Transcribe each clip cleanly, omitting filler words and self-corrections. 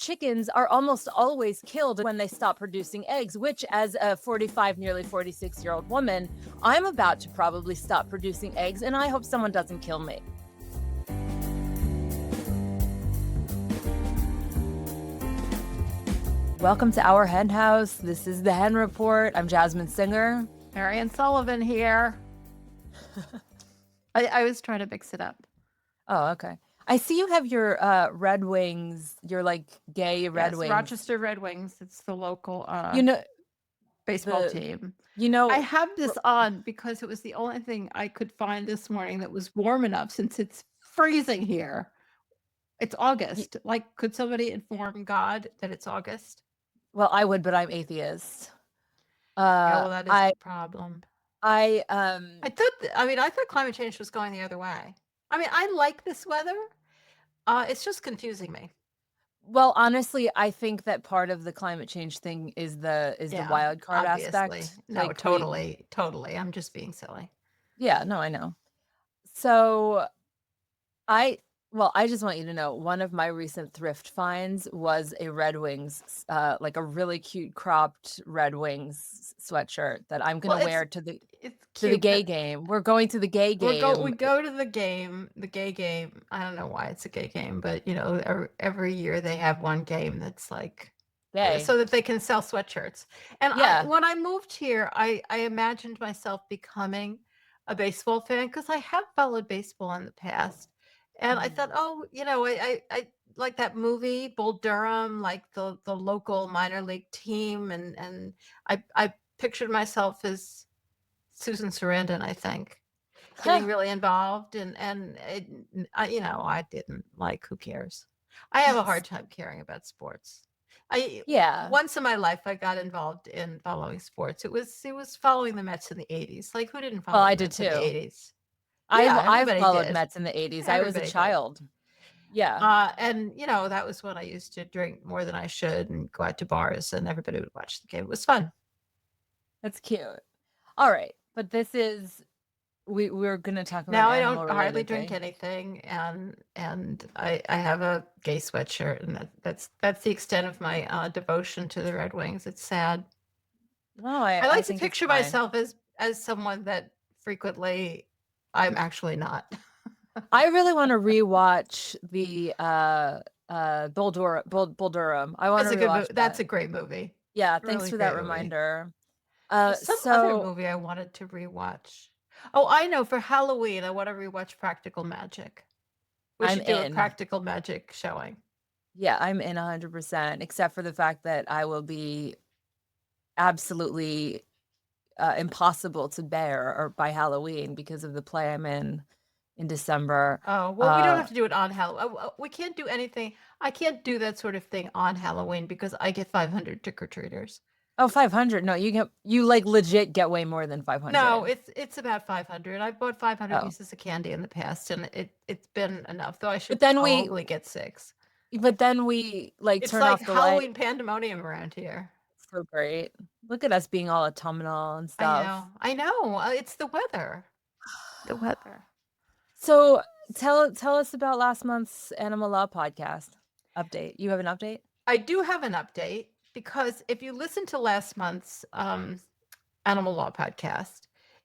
chickens are almost always killed when they stop producing eggs, which, as a 45, nearly 46-year-old woman, I'm about to probably stop producing eggs, and I hope someone doesn't kill me. Welcome to Our Hen House. This is the Hen Report. I'm Jasmine Singer. Marianne Sullivan here. I was trying to mix it up. Oh, okay. I see you have your Red Wings, your like gay Red Wings. Rochester Red Wings. It's the local baseball team. I have this on because it was the only thing I could find this morning that was warm enough since it's freezing here. It's August. Like, could somebody inform God that it's August? Well, I would, but I'm atheist. Yeah, well, that is the problem. I thought climate change was going the other way. I mean, I like this weather. It's just confusing me. Well, honestly, I think that part of the climate change thing is the wild card aspect. No, like, totally. I'm just being silly. Yeah, no, I know. So I just want you to know, one of my recent thrift finds was a Red Wings, like a really cute cropped Red Wings sweatshirt that I'm going to wear to the gay game. We're going to the gay game. We go to the gay game. I don't know why it's a gay game, but you know, every year they have one game that's like gay, so that they can sell sweatshirts. And when I moved here, I imagined myself becoming a baseball fan because I have followed baseball in the past. And I thought, oh, you know, I like that movie, Bull Durham, like the local minor league team. And I pictured myself as Susan Sarandon, I think, getting really involved. And I didn't, like, who cares? I have a hard time caring about sports. Once in my life, I got involved in following sports. It was following the Mets in the 80s. Like, who didn't follow the Mets in the 80s? I followed Mets in the 80s. I was a child. Yeah. And, you know, that was when I used to drink more than I should and go out to bars and everybody would watch the game. It was fun. That's cute. All right. But this is, we're going to talk about now. I don't hardly drink anything. And I have a gay sweatshirt, and that's the extent of my devotion to the Red Wings. It's sad. No, I like to picture myself as someone that frequently I'm actually not. I really want to rewatch the Bull Durham. I want to rewatch that. That's a great movie. Yeah, thanks for that reminder. Some other movie I wanted to rewatch. Oh, I know. For Halloween, I want to rewatch Practical Magic. We should do a Practical Magic showing. Yeah, I'm in 100%, except for the fact that I will be absolutely impossible to bear or by Halloween because of the play I'm in December. Oh, well, we don't have to do it on Halloween. We can't do anything. I can't do that sort of thing on Halloween because I get 500 trick-or-treaters. Oh, 500. No, you like legit get way more than 500. No, it's about 500. I bought 500 pieces of candy in the past, and it's been enough. Though I should probably get 6. But then we turn off the light. It's like Halloween pandemonium around here. So great. Look at us being all autumnal and stuff. I know. It's the weather. The weather. So tell us about last month's Animal Law podcast update. You have an update? I do have an update because if you listen to last month's Animal Law podcast,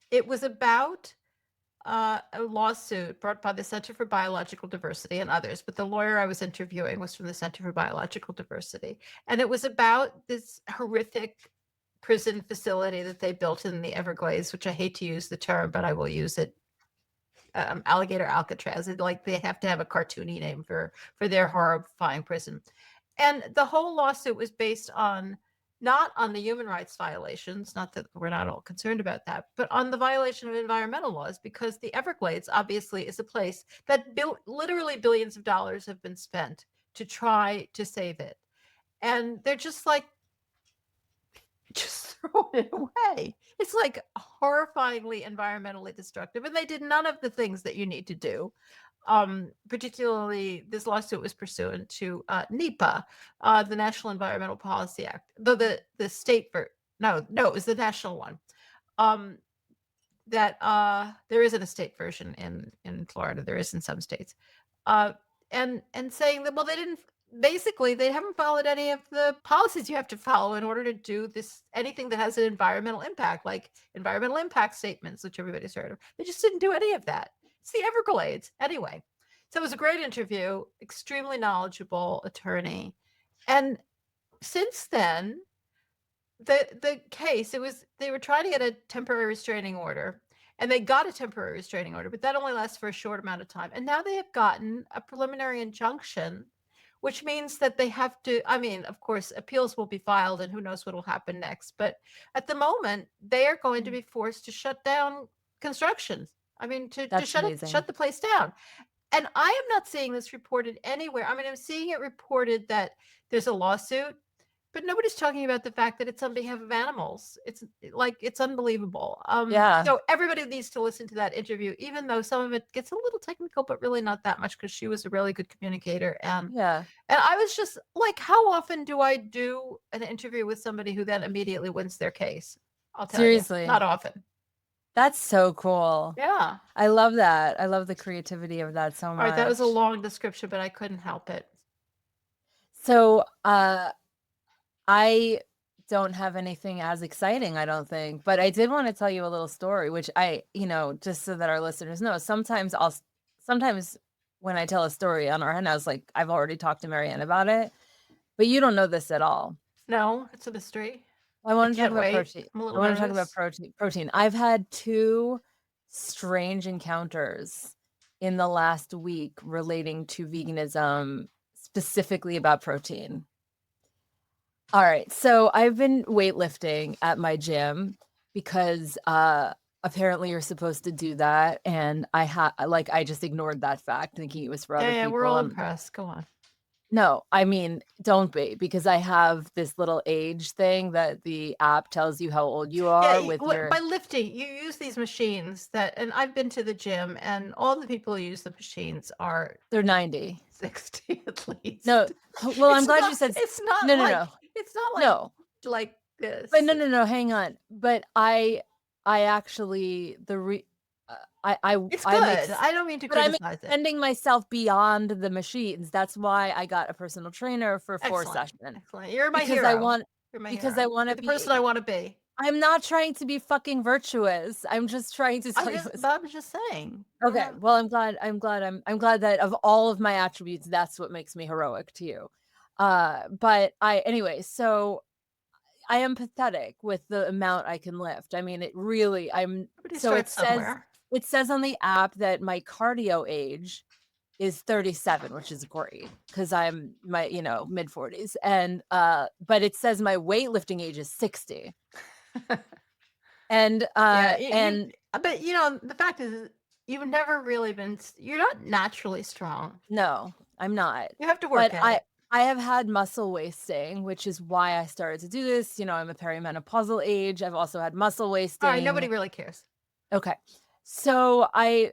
it was about a lawsuit brought by the Center for Biological Diversity and others, but the lawyer I was interviewing was from the Center for Biological Diversity. And it was about this horrific prison facility that they built in the Everglades, which I hate to use the term, but I will use it. Alligator Alcatraz. Like, they have to have a cartoony name for their horrifying prison. And the whole lawsuit was based on, not on the human rights violations, not that we're not all concerned about that, but on the violation of environmental laws, because the Everglades obviously is a place that literally billions of dollars have been spent to try to save it. And they're just like, just throw it away. It's like horrifyingly environmentally destructive. And they did none of the things that you need to do. Particularly, this lawsuit was pursuant to NEPA, the National Environmental Policy Act. Though the state it was the national one. That there isn't a state version in Florida. There is in some states. And saying that, well, basically, they haven't followed any of the policies you have to follow in order to do this anything that has an environmental impact, like environmental impact statements, which everybody's heard of. They just didn't do any of that. It's the Everglades. Anyway, so it was a great interview, extremely knowledgeable attorney. And since then, the case, it was they were trying to get a temporary restraining order, and they got a temporary restraining order, but that only lasts for a short amount of time. And now they have gotten a preliminary injunction, which means that they have to, I mean, of course, appeals will be filed and who knows what will happen next. But at the moment, they are going to Mm. be forced to shut down construction. I mean, to That's shut amazing. the place down. And I am not seeing this reported anywhere. I mean, I'm seeing it reported that there's a lawsuit, but nobody's talking about the fact that it's on behalf of animals. It's like it's unbelievable. Yeah, So everybody needs to listen to that interview, even though some of it gets a little technical, but really not that much because she was a really good communicator. yeah. And I was just like, how often do I do an interview with somebody who then immediately wins their case? I'll tell you, Seriously. not often. That's so cool. Yeah. I love that. I love the creativity of that so All right, that was a much. long description, but I couldn't help it. So, I don't have anything as exciting, I don't think, but I did want to tell you a little story, which just so that our listeners know, sometimes when I tell a story on our hen house, like I've already talked to Marianne about it, but you don't know this at all. No, it's a mystery. I I want to talk can't about wait. protein. I'm a I little want to talk about nervous. protein. I've had two strange encounters in the last week relating to veganism, specifically about protein. All right. So I've been weightlifting at my gym because apparently you're supposed to do that. And I just ignored that fact, thinking it was for Yeah, other yeah, we're people. all impressed. Go on. No, I mean, don't be, because I have this little age thing that the app tells you how old you Yeah, are with by your lifting, you use these machines that, and I've been to the gym, and all the people who use the machines are they're 90. 60 at No, least. well, I'm glad you said It's not no, no, like no. it's not No. like But this. no, no, no, hang on. But I actually the re It's I'm good. I don't mean to but I'm criticize it. extending myself beyond the machines. That's why I got a personal trainer for 4 Excellent. sessions Excellent. You're my because I hero. want You're my because I hero. wanna You're the person I be wanna be. I'm not trying to be fucking virtuous. I'm just trying to tell you I'm just saying. You don't okay, have well, I'm glad that of all of my attributes, that's what makes me heroic to you. But anyway, so I am pathetic with the amount I can lift. I mean, it really I'm everybody so starts somewhere. it says on the app that my cardio age is 37, which is great because I'm my, mid 40s. And but it says my weightlifting age is 60. And Yeah, but, the fact is you've never really you're not naturally strong. no, I'm not. You have to But work at it. I have had muscle wasting, which is why I started to do this. I'm a perimenopausal age. I've also had muscle Alright, nobody wasting. really cares. Okay. So I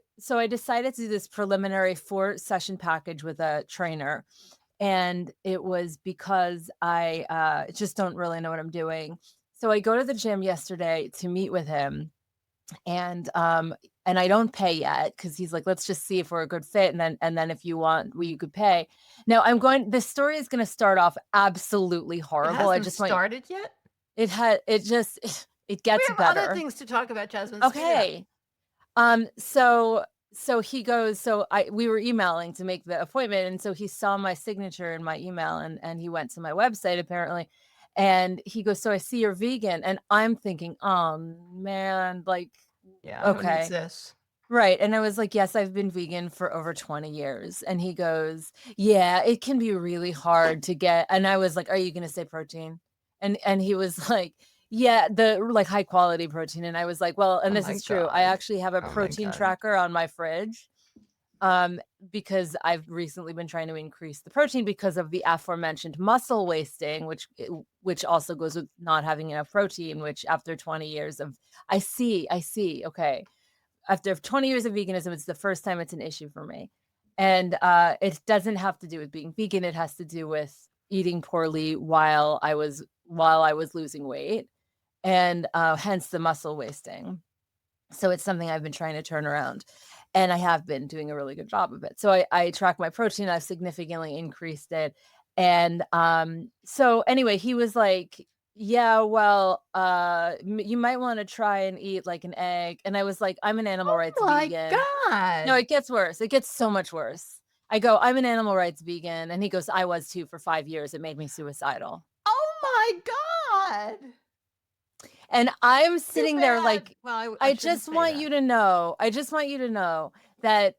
decided to do this preliminary 4 session package with a trainer. And it was because I just don't really know what I'm doing. So I go to the gym yesterday to meet with him, and I don't pay yet because he's like, let's just see if we're a good fit. And then if you want, you could pay. Now this story is gonna start off absolutely It horrible. I hasn't just want started yet? it just it We gets have other better. things to talk about, Jasmine. Speed it up. Okay. So he goes, so I we were emailing to make the appointment, and so he saw my signature in my email, and he went to my website apparently, and he goes, "So I see you're vegan." And I'm thinking, "Oh man, like Yeah, who needs okay." this? Right. And I was like, "Yes, I've been vegan for over 20 years." And he goes, "Yeah, it can be really hard to get." And I was like, "Are you going to say protein?" And he was like, "Yeah, the like high quality protein." And I was like, "Well, and Oh this my is true. I god. actually have a Oh my protein god. tracker on my fridge." Um, because I've recently been trying to increase the protein because of the aforementioned muscle wasting, which also goes with not having enough protein, which after 20 years of I see. Okay, after 20 years of veganism, it's the first time it's an issue for me. And it doesn't have to do with being vegan. It has to do with eating poorly while I was losing weight, and hence the muscle wasting. So it's something I've been trying to turn around, and I have been doing a really good job of it. So I track my protein. I've significantly increased it. And so anyway, he was like, yeah, well, you might want to try and eat like an egg. And I was like, I'm an animal rights Oh my vegan. No, god. it gets worse. It gets so much worse. I go, I'm an animal rights vegan. And he goes, I was too for 5 years. It made me suicidal. Oh my god. And I'm Too sitting there bad. like, Well, I I shouldn't just say want that. you to know, I just want you to know that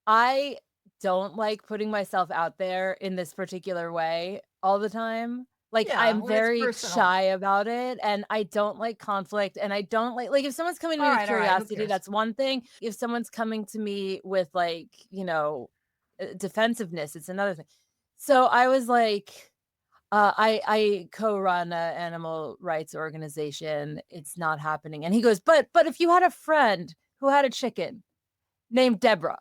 I don't like putting myself out there in this particular way all the time. Like, Yeah, I'm when it's very personal. shy about it, and I don't like conflict, and I don't like if someone's coming to me with All right, who curiosity, cares? that's one thing. If someone's coming to me with, like, defensiveness, it's another thing. So I was like, I co-run a animal rights organization. It's not happening. And he goes, but if you had a friend who had a chicken named Deborah,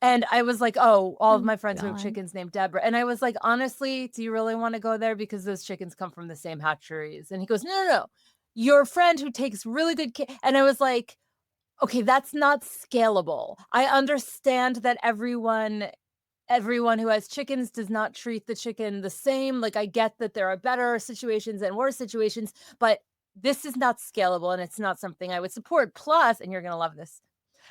and I was like, oh, all of Oh my friends who have god. chickens named Deborah. And I was like, honestly, do you really want to go there? Because those chickens come from the same hatcheries. And he goes, no, no, no. Your friend who takes really good care. And I was like, okay, that's not scalable. I understand that everyone who has chickens does not treat the chicken the same. Like, I get that there are better situations and worse situations, but this is not scalable and it's not something I would support. Plus, and you're going to love this,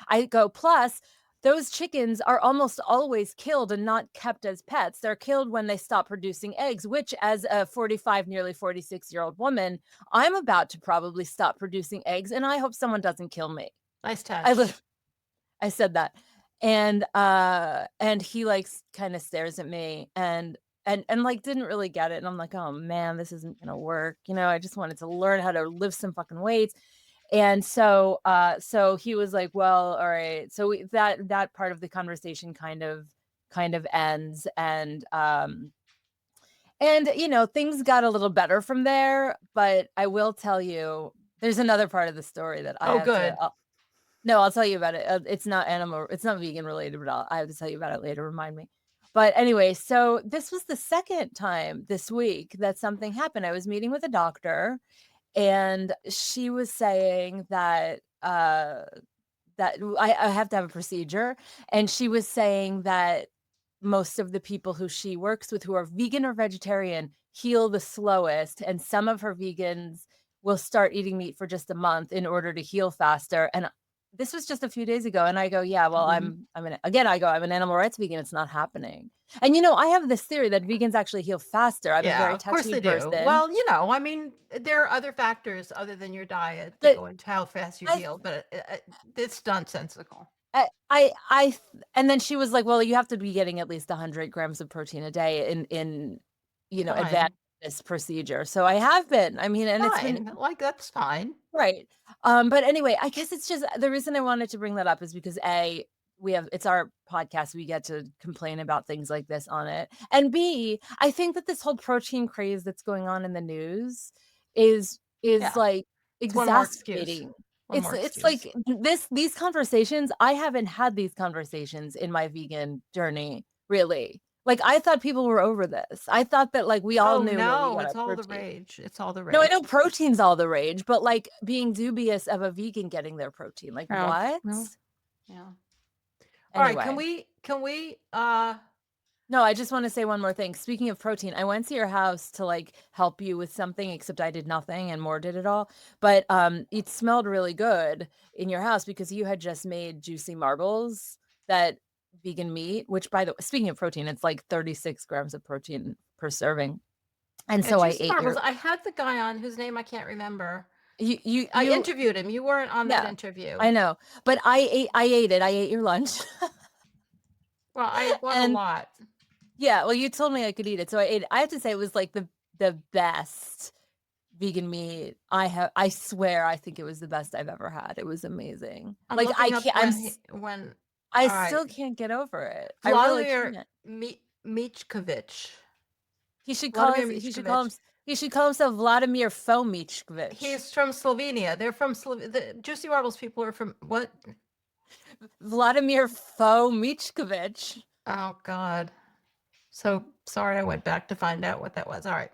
I go, plus, those chickens are almost always killed and not kept as pets. They're killed when they stop producing eggs, which, as a 45, nearly 46-year-old woman, I'm about to probably stop producing eggs. And I hope someone doesn't kill me. Nice I touch. live I said that. And he, like, kinda stares at me and, like, didn't really get it, and I'm like, "Oh, man, this isn't gonna work," I just wanted to learn how to lift some fucking weights, and so he was like, "Well, alright." So that part of the conversation kind of ends, and things got a little better from there, but I will tell you, there's another part of the story that I Oh, have to good. no, I'll tell you about it. It's not vegan related, but I have to tell you about it later, remind me. But anyway, so this was the second time this week that something happened. I was meeting with a doctor, and she was saying that I have to have a procedure, and she was saying that most of the people who she works with who are vegan or vegetarian heal the slowest, and some of her vegans will start eating meat for just a month in order to heal faster, and this was just a few days ago, and I go, "Yeah, well, Mhm. I'm an animal rights vegan, it's not happening." And, I have this theory that vegans actually heal faster. I'm a Yeah, very of course touchy they do. person, Well, I mean, there are other factors other than your diet that but go into how fast you I heal, but, it's nonsensical. and then she was like, "Well, you have to be getting at least 100 grams of protein a day in advance Fine. of this procedure." So I have been. I mean, and it's been Fine, like, that's fine. right. But anyway, I guess it's just the reason I wanted to bring that up is because it's our podcast. We get to complain about things like this on it. And B, I think that this whole protein craze that's going on in the news is Yeah, like it's one more excuse. exacerbating. One It's more it's excuse. like these conversations, I haven't had these conversations in my vegan journey, really. Like, I thought people were over this. I thought that, like, we all Oh, knew where we no, got it's our all the protein. rage. It's all the No, I rage. know protein's all the rage, but, like, being dubious of a vegan getting their protein, like, Oh, what? well, yeah. Alright, can Anyway. we No, I just wanna say one more thing. Speaking of protein, I went to your house to, like, help you with something, except I did nothing and Moore did it all, but, it smelled really good in your house because you had just made juicy marbles, that vegan meat, which, by the way, speaking of protein, it's like 36 grams of protein per serving, and yeah, so I Juicy ate Marbles, your I had the guy on whose name I can't remember. you you I you interviewed him, you weren't on that yeah, interview. I know, but I ate it, I ate your lunch. Well, I bought a And lot. yeah, well, you told me I could eat it, so I ate it. I have to say it was, like, the best vegan meat I swear I think it was the best I've ever had. It was amazing. I'm Like, looking up when I alright. still can't get over it. I really Vladimir can't. Michkovich. He should call Vladimir his Michkovich. he should call himself Vladimir Fomichkovich. He's from Slovenia. They're from the Juicy Marbles people are from what? Vladimir Fomichkovich. Oh god. So sorry I went back to find out what that was. Alright.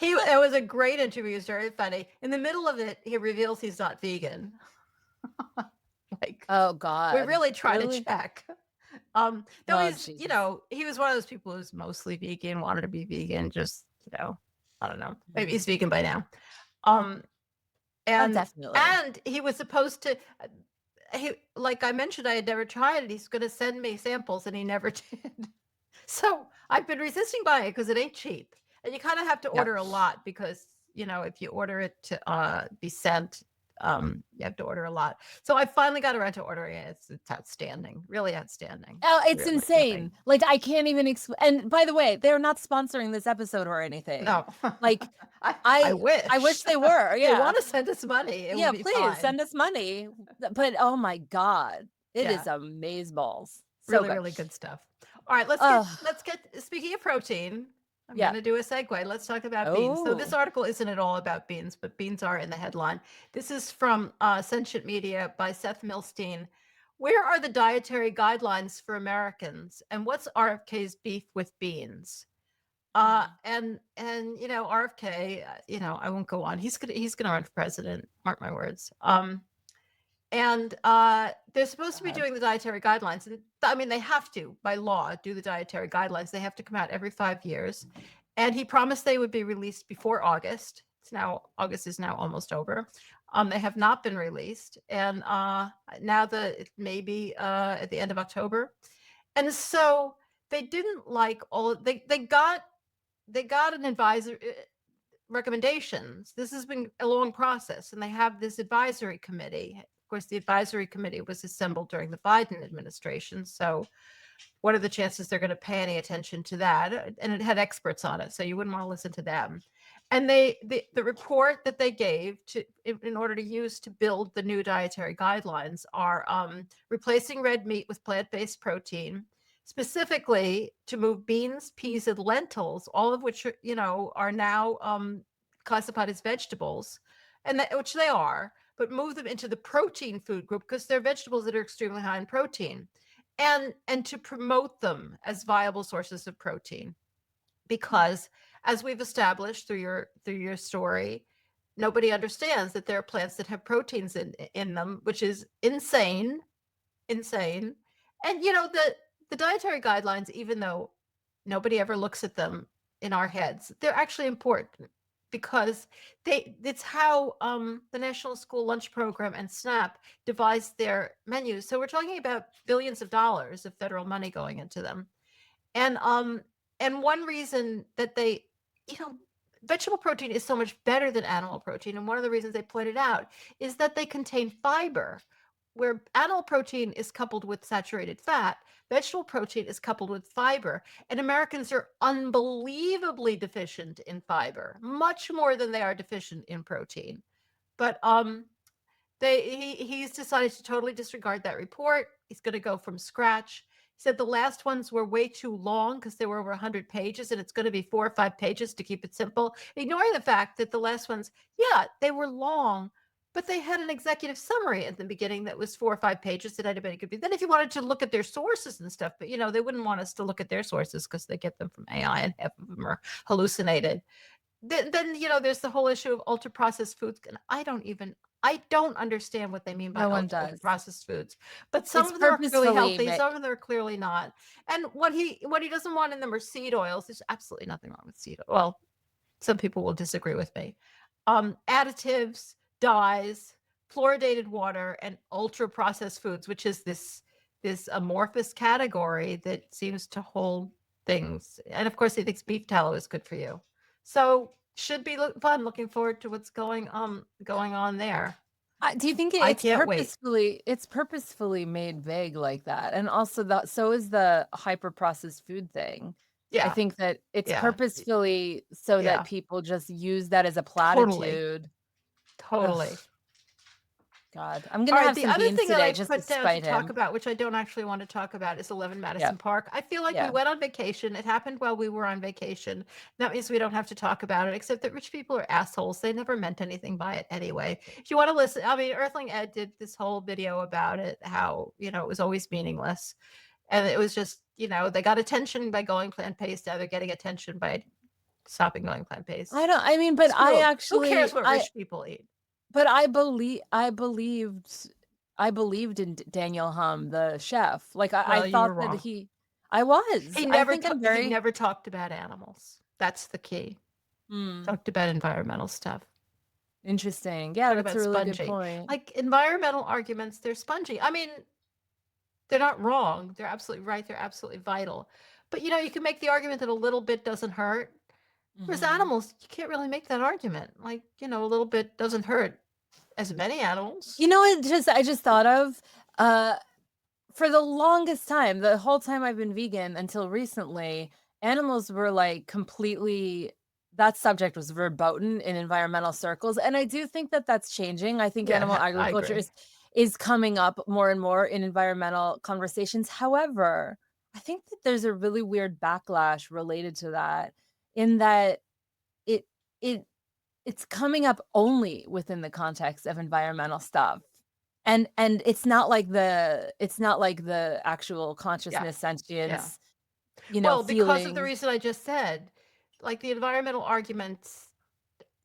It was a great interview, it was very funny. In the middle of it, he reveals he's not vegan. Like, Oh we god. really try to Really? check. Though Oh, he's, Jesus. he was one of those people who's mostly vegan, wanted to be vegan, just, I don't know. Maybe Mhm. he's vegan by now. Um, Oh, and definitely. and he was supposed to he like I mentioned, I had never tried it. He's gonna send me samples and he never did. So I've been resisting buying it because it ain't cheap. And you kind of have to Yep. order a lot because, if you order it to be sent, you have to order a lot. So I finally got around to ordering it. It's outstanding, really outstanding. Oh, it's Really, really. insane. Like, I can't even and by the way, they're not sponsoring this episode or anything. No, Like, I I wish wish. they were, They yeah. want to send us money. It would Yeah, be please fine. send us money. But, oh my god, it is Yeah. amazeballs. So Really, good. really good stuff. All right, let's get Oh, let's get speaking of protein, I'm yeah. gonna do a segue. Let's talk about beans. So this Oh. article isn't at all about beans, but beans are in the headline. This is from Sentient Media by Seth Milstein. Where are the dietary guidelines for Americans? And what's RFK's beef with beans? Mm, And RFK, I won't go on. He's gonna run for president. Mark my words. And they're supposed to be God. doing the dietary guidelines. And I mean, they have to, by law, do the dietary guidelines. They have to come out every 5 years. And he promised they would be released before August. August is now almost over. They have not been released. And now it may be at the end of October. And so they didn't like they got an advisor recommendations. This has been a long process, and they have this advisory committee. Of course, the advisory committee was assembled during the Biden administration. So, what are the chances they're going to pay any attention to that? And it had experts on it, so you wouldn't want to listen to them. And the report that they gave in order to use to build the new dietary guidelines are replacing red meat with plant-based protein, specifically to move beans, peas, and lentils, all of which are now classified as vegetables, which they are, but move them into the protein food group because they're vegetables that are extremely high in protein, and to promote them as viable sources of protein, because as we've established through your story, nobody understands that there are plants that have proteins in them, which is insane. And the dietary guidelines, even though nobody ever looks at them in our heads, they're actually important because it's how the National School Lunch Program and SNAP devise their menus. So we're talking about billions of dollars of federal money going into them. And one reason that you know, vegetable protein is so much better than animal protein, and one of the reasons they pointed out is that they contain fiber. Where animal protein is coupled with saturated fat, vegetable protein is coupled with fiber, and Americans are unbelievably deficient in fiber, much more than they are deficient in protein. But he's decided to totally disregard that report. He's going to go from scratch. He said the last ones were way too long because they were over 100 pages, and it's going to be 4 or 5 pages to keep it simple, ignoring the fact that the last ones, yeah, they were long, but they had an executive summary at the beginning that was 4 or 5 pages that anybody could be. Then if you wanted to look at their sources and stuff, but they wouldn't want us to look at their sources because they get them from AI and half of them are hallucinated. Then there's the whole issue of ultra processed foods, and I don't understand what they mean by No one ultra does. processed foods. But some It's of them are clearly purposefully healthy, ma some of them are clearly not. And what he doesn't want in them are seed oils. There's absolutely nothing wrong with seed oil. Well, some people will disagree with me. Additives, dyes, fluoridated water, and ultra processed foods, which is this amorphous category that seems to hold things. And of course, he thinks beef tallow is good for you. So should be fun. Looking forward to what's going on there. Do you think I it's can't wait. purposefully made vague like that? And also so is the hyper processed food thing. I Yeah, think that it's yeah, purposefully so that yeah. people just use that as a Totally, platitude. Ugh, totally. God. I'm All gonna right, have the some other beans thing that I today just to put down to spite talk him. about, which I don't actually want to talk about, is 11 Yeah, Madison Park. I feel like we yeah. went on vacation. It happened while we were on vacation. That means we don't have to talk about it, except that rich people are assholes. They never meant anything by it anyway. If you want to listen, I mean, Earthling Ed did this whole video about it, how, it was always meaningless. And it was just, they got attention by going plant-based. Now they're getting attention by stopping going plant-based. I mean, but Screw them. Who cares what rich people eat? but I believed I believed in Daniel Hum, the chef. Like, I Well, you thought were that wrong. I was. I think I'm He very never talked about animals. That's the key. mm, Talked about environmental stuff. interesting. Yeah, Talk that's a about really good spongy. point. Like environmental arguments, they're spongy. I mean, they're not wrong. They're absolutely right. They're absolutely vital. But you can make the argument that a little bit doesn't hurt. Whereas Mhm. animals, you can't really make that argument. Like, a little bit doesn't hurt as many animals. You know what I just thought of? Uh, for the longest time, the whole time I've been vegan until recently, animals were, like, completely that subject was verboten in environmental circles, and I do think that that's changing. I think animal I agriculture agree. is coming up more and more in environmental conversations. However, I think that there's a really weird backlash related to that in that it it it's coming up only within the context of environmental stuff. And it's not like the actual Yeah. consciousness, Yeah. sentience, Well, because of the feelings. reason I just said, like the environmental arguments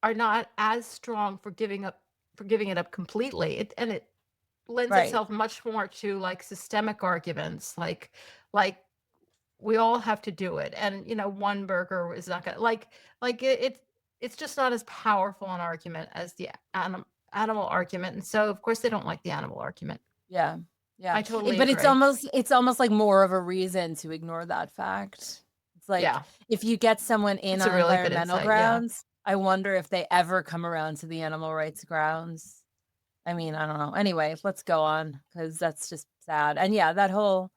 are not as strong for giving it up completely. It lends Right. itself much more to like systemic arguments, like we all have to do it, and one burger is not gonna it's just not as powerful an argument as the animal argument, and so of course they don't like the animal argument. Yeah. Yeah. I totally But agree. it's almost like more of a reason to ignore that fact. It's like Yeah, if you get someone in it's a on really good environmental insight. Yeah. grounds, I wonder if they ever come around to the animal rights grounds. I mean, I don't know. Anyway, let's go on because that's just sad. And yeah, that whole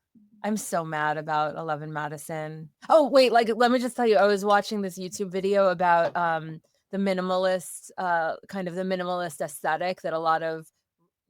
I'm so mad about 11 Madison. Oh, wait, like let me just tell you, I was watching this YouTube video about the minimalist kind of the minimalist aesthetic that a lot of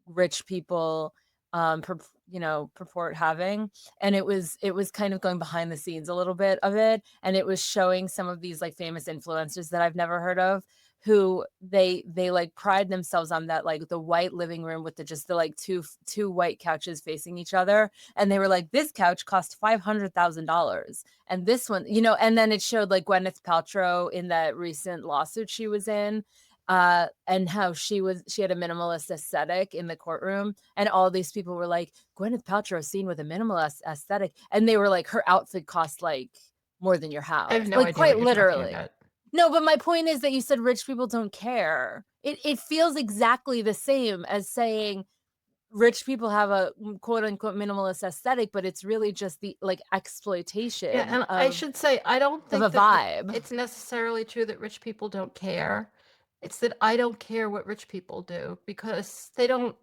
rich people purport having, and it was kind of going behind the scenes a little bit of it, and it was showing some of these like famous influencers that I've never heard of, who they like pride themselves on that, like the white living room with the like two white couches facing each other, and they were like, this couch cost $500,000, and this one, and then it showed like Gwyneth Paltrow in that recent lawsuit she was in, and how she had a minimalist aesthetic in the courtroom, and all these people were like, Gwyneth Paltrow seen with a minimalist aesthetic, and they were like, her outfit cost like more than your I have house, no like idea quite what you're talking literally. about. No, but my point is that you said rich people don't care. It feels exactly the same as saying rich people have a quote unquote minimalist aesthetic, but it's really just the like Yeah, exploitation and I of should say, I don't a think that vibe. it's necessarily true that rich people don't care. It's that I don't care what rich people do because they don't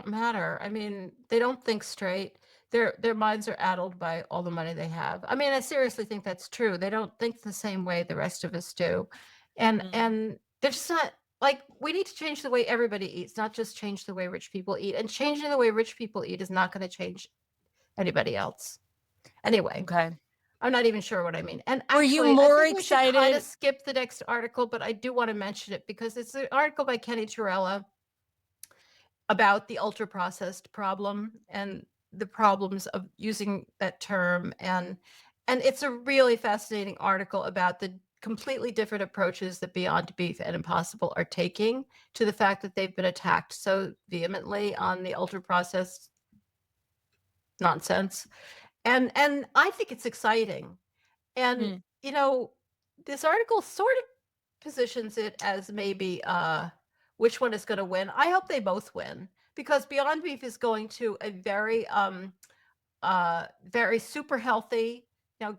matter. I mean, they don't think straight. Their minds are addled by all the money they have. I mean, I seriously think that's true. They don't think the same way the rest of us do. Mm, And they're just not like we need to change the way everybody eats, not just change the way rich people eat. And changing the way rich people eat is not going to change anybody else. Anyway, okay. I'm not even sure what I mean. And Were you actually, I more think we should kind of excited? skip the next article, but I do want to mention it because it's an article by Kenny Torella about the ultra processed problem and the problems of using that term, and it's a really fascinating article about the completely different approaches that Beyond Beef and Impossible are taking to the fact that they've been attacked so vehemently on the ultra processed nonsense. And I think it's exciting. And, Mm, you know, this article sort of positions it as maybe which one is going to win. I hope they both win because Beyond Beef is going to a very super healthy,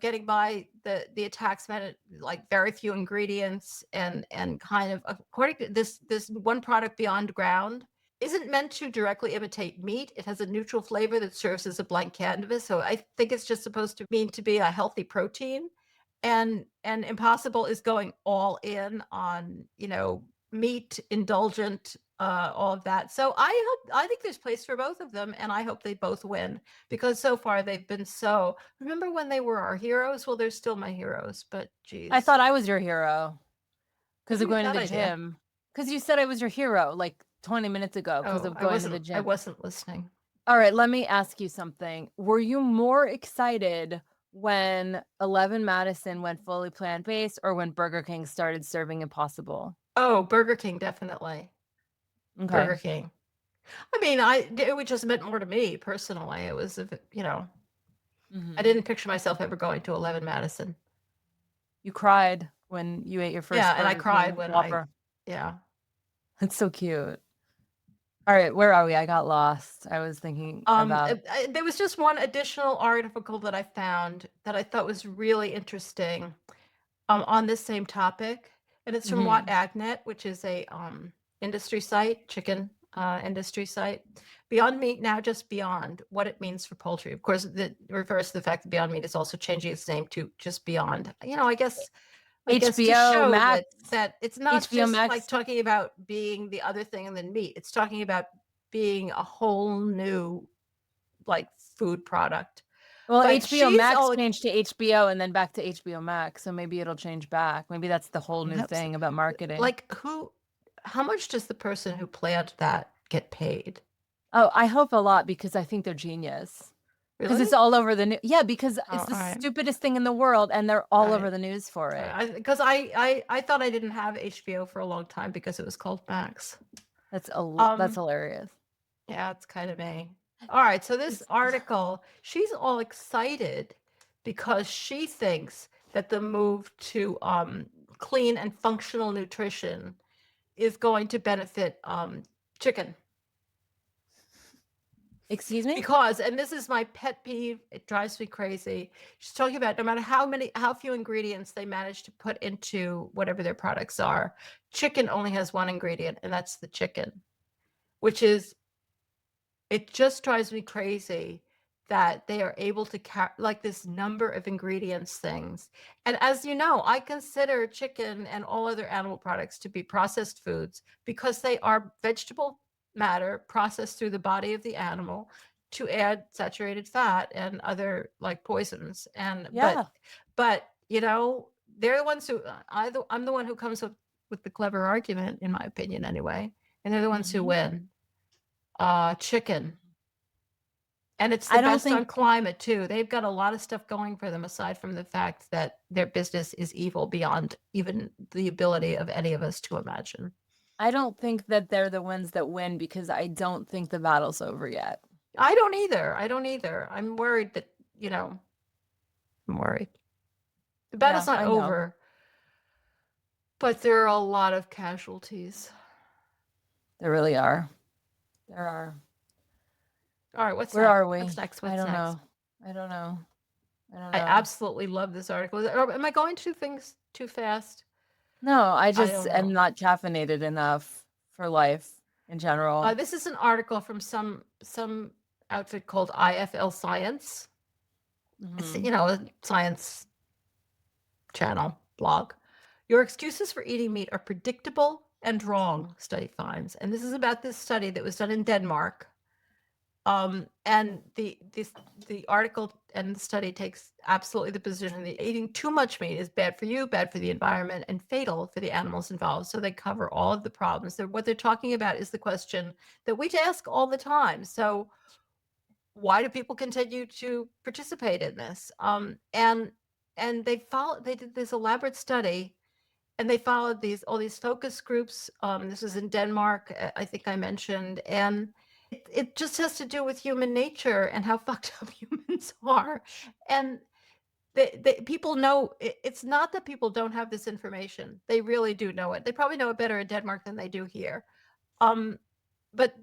getting by the attacks meant like very few ingredients and kind of according to this one product Beyond Ground isn't meant to directly imitate meat. It has a neutral flavor that serves as a blank canvas. So I think it's just supposed to mean to be a healthy protein. And Impossible is going all in on, meat indulgent, all of that. So I think there's place for both of them, and I hope they both win because so far they've been so. Remember when they were our heroes? Well, they're still my heroes, but I geez, thought I was your hero who because of gave you going to that the idea? gym. Because you said I was your hero like 20 minutes ago because Oh, of going to the I gym. wasn't listening. All right, let me ask you something. Were you more excited when 11 Madison went fully plant-based or when Burger King started serving Impossible? Oh, Burger King, definitely. Okay. Burger King. I mean, it would just meant more to me personally. It was, I Mhm. didn't picture myself ever going to 11 Madison. You cried when you ate your Yeah, first and I Burger cried King when Whopper. yeah. That's so cute. Alright, where are we? I got lost. I was thinking about There was just one additional article that I found that I thought was really interesting, on this same topic, and it's from mhm. Agnet, which is a, industry site, chicken, industry site. Beyond Meat now just Beyond, what it means for poultry. Of course, that refers to the fact that Beyond Meat is also changing its name to just Beyond. I guess to HBO show Max that it's not HBO just like Max talking about being the other thing and then meat. It's talking about being a whole new like food product. well, But HBO she's Max all changed to HBO and then back to HBO Max, so maybe it'll change back. Maybe that's the whole new that's thing about marketing. like who how much does the person who planned that get paid? Oh, I hope a lot because I think they're genius. Because it's Really? all over the news. Yeah, because Oh, it's all the right. stupidest thing in the world and they're All all over right. the news for All it. right. Because I thought I didn't have HBO for a long time because it was called Max. That's Um, hilarious. yeah, it's kind of me. All right, so this It's article, she's all excited because she thinks that the move to clean and functional nutrition is going to benefit chicken. excuse me? Because, and this is my pet peeve, it drives me crazy. She's talking about no matter how few ingredients they manage to put into whatever their products are, chicken only has one ingredient, and that's the chicken, which is it just drives me crazy that they are able to like this number of ingredients things. And as you know, I consider chicken and all other animal products to be processed foods because they are vegetable matter processed through the body of the animal to add saturated fat and other like poisons. And Yeah. but they're the ones who I'm the one who comes up with the clever argument, in my opinion, anyway. And they're the ones who Mhm. win. Chicken, and it's the I don't best on think climate too. They've got a lot of stuff going for them aside from the fact that their business is evil beyond even the ability of any of us to imagine. I don't think that they're the ones that win because I don't think the battle's over yet. I don't either. I don't either. I'm worried that, I'm worried. The battle's Yeah, not I know. over, but there are a lot of casualties. There really are. There are. All right, what's Where next? are What's we? next? I What's don't next? know. I don't know. I don't I know. absolutely love this article. Am I going through things too fast? No, I I just don't am know. not caffeinated enough for life in general. This is an article from some outfit called IFL Science. It's, Mhm. a science channel blog. Your excuses for eating meat are predictable and wrong, study finds. And this is about this study that was done in Denmark. And the article and the study takes absolutely the position that eating too much meat is bad for you, bad for the environment, and fatal for the animals involved. So they cover all of the problems. What they're talking about is the question that we ask all the time. So why do people continue to participate in this? And they did this elaborate study, and they followed all these focus groups. This was in Denmark, I think I mentioned, and it just has to do with human nature and how fucked up humans are. And people know it's not that people don't have this information. They really do know it. They probably know it better in Denmark than they do here. Um, but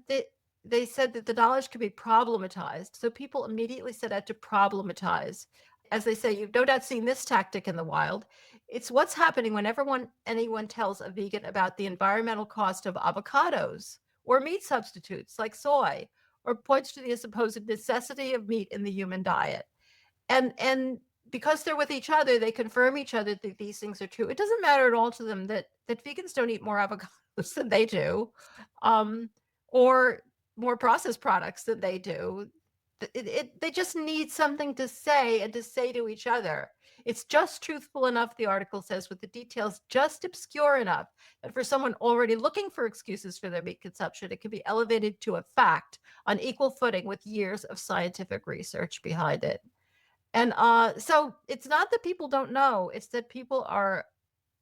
they said that the knowledge could be problematized. So people immediately set out to problematize. As they say, you've no doubt seen this tactic in the wild. It's what's happening whenever anyone tells a vegan about the environmental cost of avocados or meat substitutes like soy, or points to the supposed necessity of meat in the human diet. And because they're with each other, they confirm each other that these things are true. It doesn't matter at all to them that vegans don't eat more avocados than they do, um, or more processed products than they do. They just need something to say and to say to each other. It's just truthful enough, the article says, with the details just obscure enough that for someone already looking for excuses for their meat consumption, it can be elevated to a fact on equal footing with years of scientific research behind it. And so it's not that people don't know, it's that people are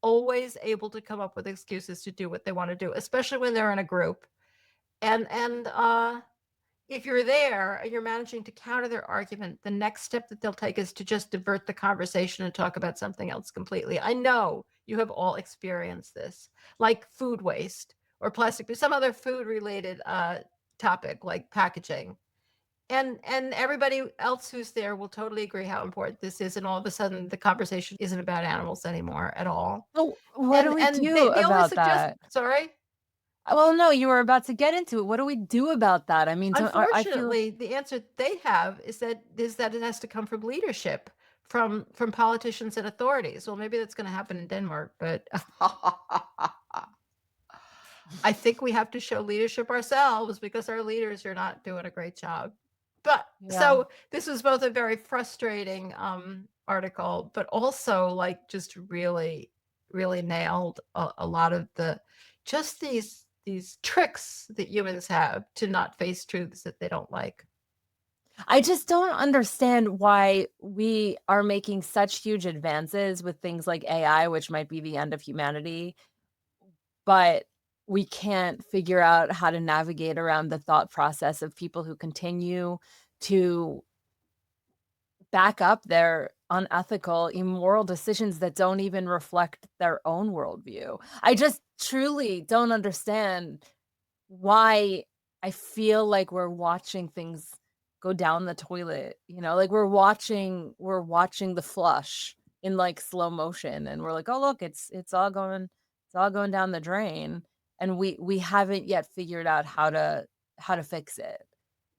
always able to come up with excuses to do what they want to do, especially when they're in a group. And if you're there and you're managing to counter their argument, the next step that they'll take is to just divert the conversation and talk about something else completely. I know you have all experienced this, like food waste or plastic, but some other food related topic like packaging. And everybody else who's there will totally agree how important this is, and all of a sudden the conversation isn't about animals anymore at all. So, what do And we and do they only about suggest, that? sorry? Well, no, you were about to get into it. What do we do about that? I mean, don't I feel Unfortunately, the answer they have is that it has to come from leadership, from politicians and authorities. Well, maybe that's gonna happen in Denmark, but I think we have to show leadership ourselves because our leaders are not doing a great job. But yeah. so this was both a very frustrating article, but also like just really, really nailed a lot of the just these tricks that humans have to not face truths that they don't like. I just don't understand why we are making such huge advances with things like AI, which might be the end of humanity, but we can't figure out how to navigate around the thought process of people who continue to back up their unethical, immoral decisions that don't even reflect their own worldview. I just truly don't understand why I feel like we're watching things go down the toilet, like we're watching the flush in like slow motion and we're like, "Oh, look, it's all going down the drain." And we haven't yet figured out how to fix it.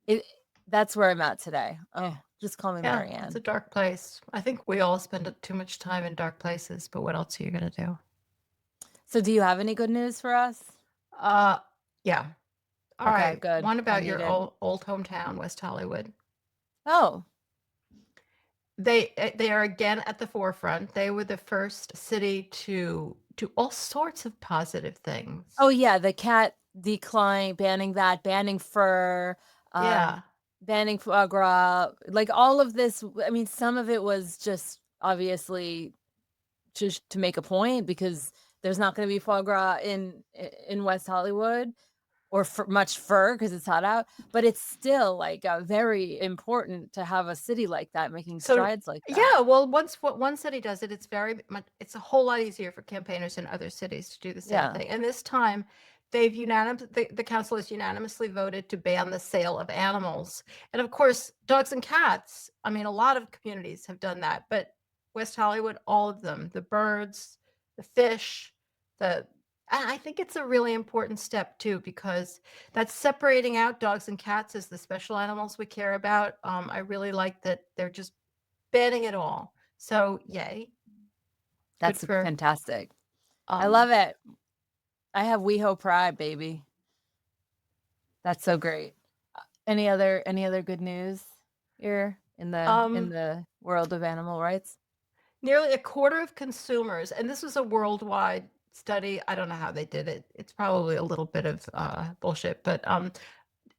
It That's where I'm at today. Oh, just call me Yeah, it's a Marianne. dark place. I think we all spend too much time in dark places, but what else are you gonna do? So do you have any good news for us? Uh, yeah. All Okay, right. good. One I about need your it. old hometown, West Hollywood. Oh. They are again at the forefront. They were the first city to do all sorts of positive Oh, things. yeah, the cat decline, banning that, banning fur, Yeah. banning foie gras, like, all of this. I mean, some of it was just obviously just to make a point because there's not gonna be foie gras in West Hollywood, or much fur because it's hot out, but it's still, like, very important to have a city like that making So strides like yeah, that. well, once what one city does it, it's very much it's a whole lot easier for campaigners in other cities to do the same Yeah. thing. And this time, the council has unanimously voted to ban the sale of animals. And of course, dogs and cats. I mean, a lot of communities have done that, but West Hollywood, all of them, the birds, the fish, the I think it's a really important step too because that's separating out dogs and cats as the special animals we care about. I really like that they're just banning it all. So, yay, good That's for, fantastic. I um love it. I have WeHo Pride, baby. That's so great. Any other good news here in um, the world of animal rights? nearly a quarter of consumers, and this was a worldwide study, I don't know how they did it, it's probably a little bit of, bullshit, but,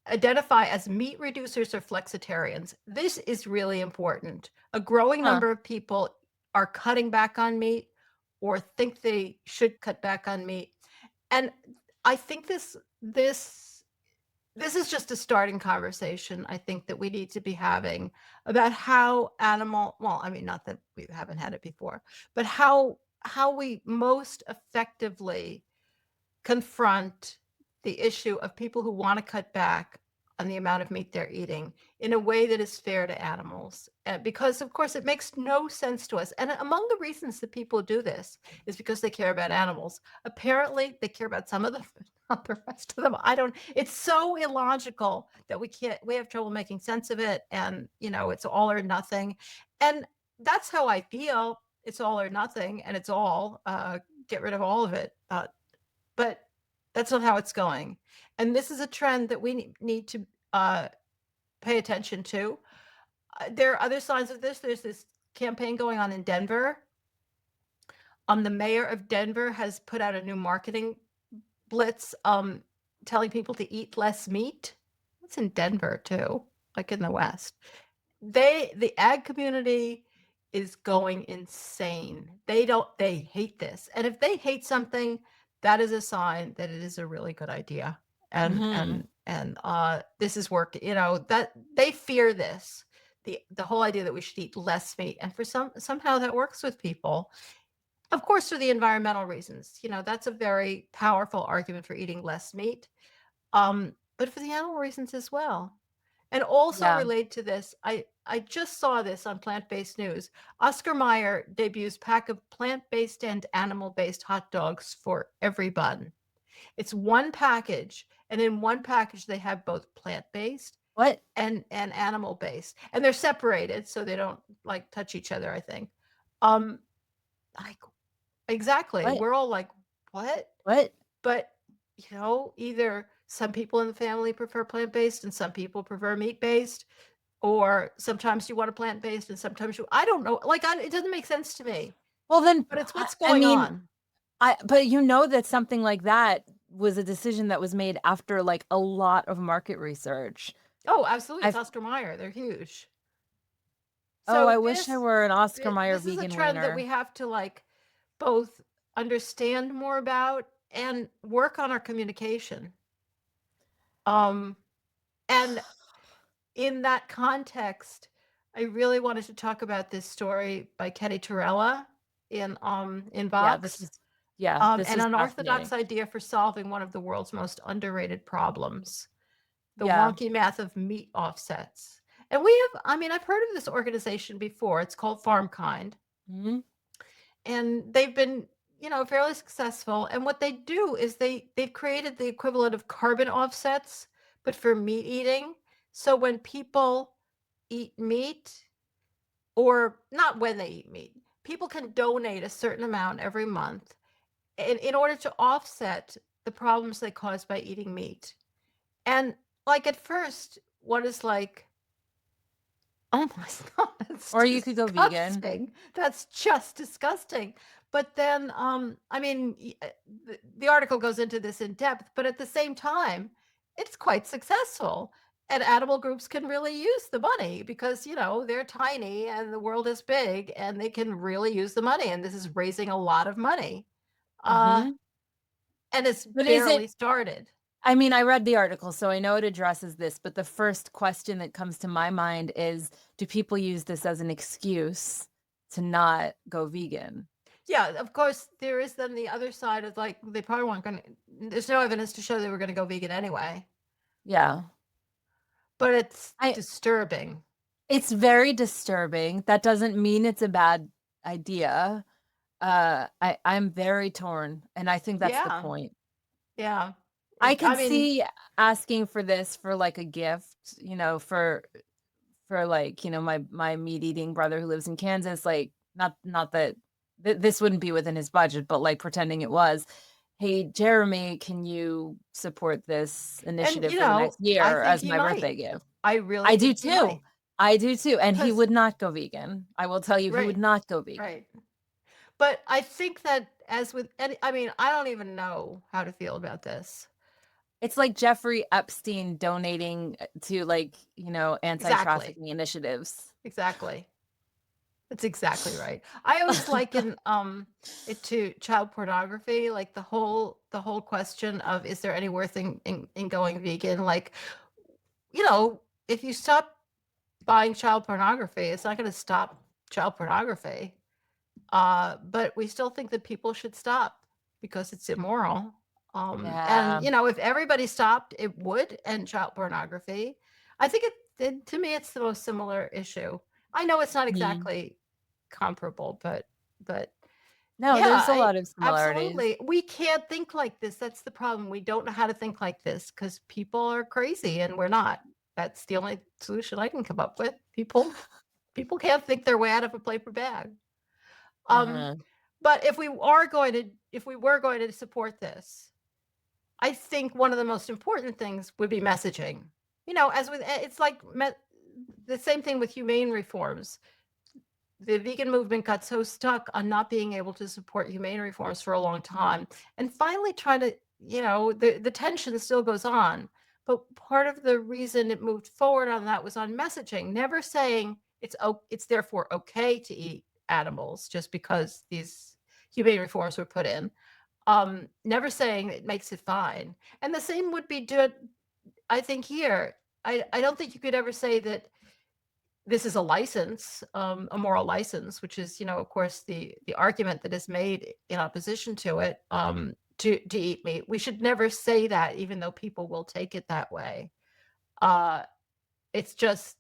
identify as meat reducers or flexitarians. This is really important. A growing Huh. number of people are cutting back on meat or think they should cut back on meat. And I think this is just a starting conversation I think that we need to be having about how well, I mean, not that we haven't had it before, but how we most effectively confront the issue of people who want to cut back on the amount of meat they're eating in a way that is fair to animals. Because, of course, it makes no sense to us. And among the reasons that people do this is because they care about animals. Apparently, they care about some of them, but not the rest of them. I don't, it's so illogical that we have trouble making sense of it. And, it's all or nothing. And that's how I feel. It's all or nothing, and it's all, get rid of all of it. But that's not how it's going. And this is a trend that we need to pay attention to. There are other signs of this. There's this campaign going on in Denver. The mayor of Denver has put out a new marketing blitz telling people to eat less meat. It's in Denver too, like in the West. The ag community is going insane. They hate this. And if they hate something, that is a sign that it is a really good idea. Mhm. This is work, that they fear this. The whole idea that we should eat less meat, and for somehow that works with people. Of course, for the environmental reasons, that's a very powerful argument for eating less meat, but for the animal reasons as well. And also Yeah. relate to this, I just saw this on plant-based news. Oscar Mayer debuts pack of plant-based and animal-based hot dogs for every bun. It's one package, and in one package, they have both plant-based What? and animal-based, and they're separated so they don't, like, touch each other, I think. Um, like exactly, What? we're all like, "What?" What? But, either some people in the family prefer plant-based and some people prefer meat-based, or sometimes you want a plant-based and sometimes you I don't know, like, it doesn't make sense to me, Well, then, but it's I what's I going mean, on. but you know that something like that was a decision that was made after, like, a lot of market research. Oh, absolutely, it's I've Oscar Mayer, they're huge. Oh, So I wish I were an Oscar Mayer this is a vegan trend that we wiener. have to, like, both understand more about and work on our communication. Um, and in that context, I really wanted to talk about this story by Kenny Torella in Yeah, Vox, this an was unorthodox fascinating. idea for solving one of the world's most underrated problems, the Yeah. wonky math of meat offsets. And we have I mean, I've heard of this organization before, it's called FarmKind, Mhm. and they've been, fairly successful, and what they do is they've created the equivalent of carbon offsets, but for meat eating. So when people eat meat, or not when they eat meat, people can donate a certain amount every month in order to offset the problems they cause by eating meat. And, like, at first, one is like, "Oh my god, that's Or you could go vegan. disgusting. That's just disgusting." But then, I mean, the article goes into this in depth, but at the same time, it's quite successful. And animal groups can really use the money because, they're tiny and the world is big and they can really use the money. And this is raising a lot of money. Uh, Mhm. and it's But is barely it started. I mean, I read the article, so I know it addresses this, but the first question that comes to my mind is, do people use this as an excuse to not go vegan? Yeah, of course, there is then the other side of, like, they probably weren't gonna there's no evidence to show they were gonna go vegan anyway, Yeah. but it's I disturbing. It's very disturbing. That doesn't mean it's a bad idea. I'm very torn, and I think that's the Yeah, point. yeah. I I could mean see asking for this for, like, a gift, for, like, my meat-eating brother who lives in Kansas, like, not that this wouldn't be within his budget, but, like, pretending it was, "Hey, Jeremy, can you support this and, initiative for the next I year think as he my might. birthday gift?" I really I do think he too. might, I do too, and he because would not go vegan. I will tell you, he would right, not go vegan. right. But I think that as with any I mean, I don't even know how to feel about this. It's like Jeffrey Epstein donating, to, like, Exactly, anti-trafficking initiatives. exactly. That's exactly right. I always liken, it to child pornography, like the whole question of is there any worth in going vegan? Like, if you stop buying child pornography, it's not gonna stop child pornography. But we still think that people should stop because it's immoral. And Yeah. if everybody stopped, it would end child pornography. I think to me, it's the most similar issue. I know it's not Mhm. exactly comparable, but No, yeah, there's a lot of similarities. absolutely. We can't think like this. That's the problem. We don't know how to think like this because people are crazy and we're not. That's the only solution I can come up with. People can't think their way out of a paper bag. Um, Uh-huh. but if we were going to support this, I think one of the most important things would be messaging. As with it's like the same thing with humane reforms. The vegan movement got so stuck on not being able to support humane reforms for a long time, and finally trying to, the tension still goes on. But part of the reason it moved forward on that was on messaging, never saying it's therefore okay to eat animals just because these humane reforms were put in. Never saying it makes it fine. And the same would be done, I think, here. I don't think you could ever say that this is a license, a moral license, which is, of course, the argument that is made in opposition to it, to eat meat. We should never say that, even though people will take it that way. Uh, it's just,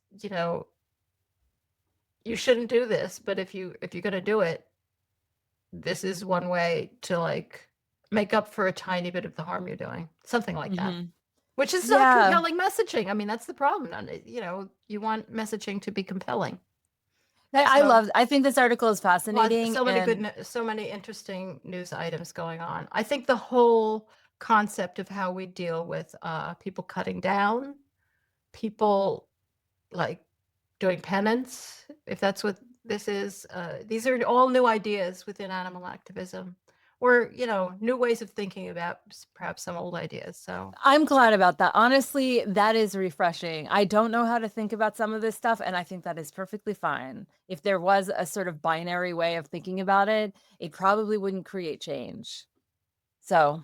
you shouldn't do this, but if you're gonna do it, this is one way to, like, make up for a tiny bit of the harm you're doing, something like that. Mhm. Which is not Yeah. compelling messaging. I mean, that's the problem, and you want messaging to be compelling. So, I think this article is fascinating, so many and so many interesting news items going on. I think the whole concept of how we deal with, people cutting down, people, like, doing penance, if that's what this is, these are all new ideas within animal activism, or, new ways of thinking about perhaps some old ideas, so I'm glad about that. Honestly, that is refreshing. I don't know how to think about some of this stuff, and I think that is perfectly fine. If there was a sort of binary way of thinking about it, it probably wouldn't create change. So,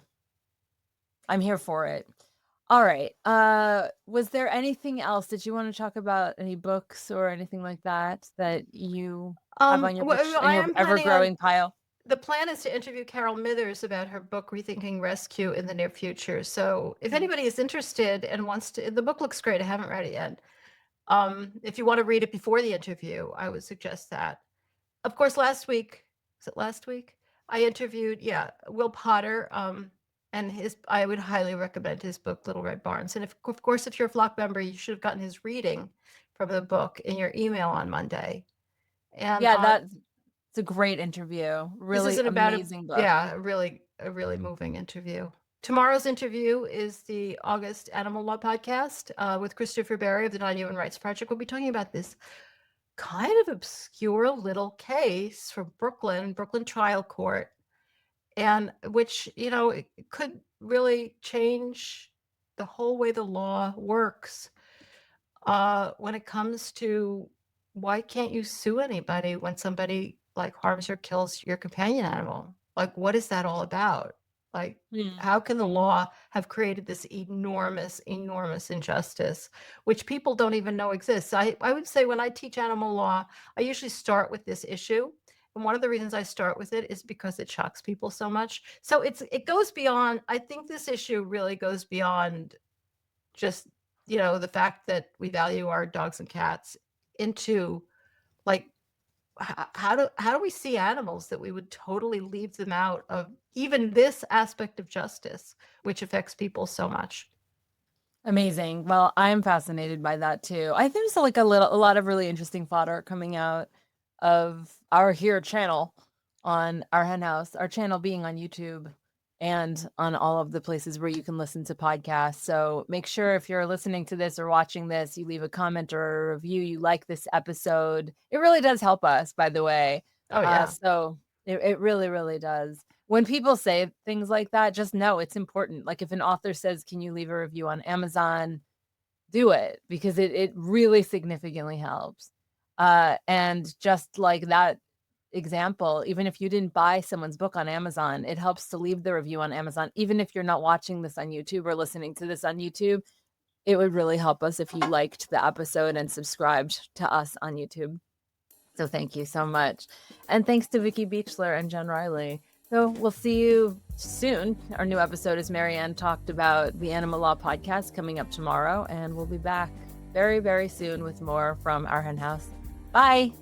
I'm here for it. All right. Was there anything else? Did you want to talk about any books or anything like that that you have on your well, in I your am planning on ever-growing pile? the plan is to interview Carol Mithers about her book, Rethinking Rescue, in the near future. So if Mm. anybody is interested and wants to, the book looks great. I haven't read it yet. If you want to read it before the interview, I would suggest that. Of course, last week, was it last week? I interviewed, yeah, Will Potter, and I would highly recommend his book, Little Red Barns. And of course, if you're a Flock member, you should have gotten his reading from the book in your email on Monday. And Yeah, that's it's a great interview. this Really isn't about amazing book. yeah, a really moving interview. Tomorrow's interview is the August Animal Law podcast, with Christopher Berry of the Non-Human Rights Project. We'll be talking about this kind of obscure little case from Brooklyn Trial Court, and which, it could really change the whole way the law works, when it comes to why can't you sue anybody when somebody, like, harms or kills your companion animal? Like, what is that all about? Like, Hmm. how can the law have created this enormous, enormous injustice, which people don't even know exists? I would say when I teach animal law, I usually start with this issue. And one of the reasons I start with it is because it shocks people so much. So it goes beyond, I think this issue really goes beyond just, the fact that we value our dogs and cats, into, like, how do we see animals that we would totally leave them out of even this aspect of justice, which affects people so much? Amazing. Well, I'm fascinated by that too. I think there's like a lot of really interesting fodder coming out of our here channel on Our Hen House, our channel being on YouTube and on all of the places where you can listen to podcasts. So make sure if you're listening to this or watching this, you leave a comment or a review. You like this episode. It really does help us, by the way. Oh, yeah. So it really, really does. When people say things like that, just know it's important. Like if an author says, "Can you leave a review on Amazon?" Do it because it really significantly helps. And just like that example, even if you didn't buy someone's book on Amazon, it helps to leave the review on Amazon. Even if you're not watching this on YouTube or listening to this on YouTube, it would really help us if you liked the episode and subscribed to us on YouTube. So thank you so much. And thanks to Vicky Beechler and Jen Riley. So we'll see you soon. Our new episode, as Marianne talked about, the Animal Law podcast coming up tomorrow. And we'll be back very, very soon with more from Our Hen House. Bye.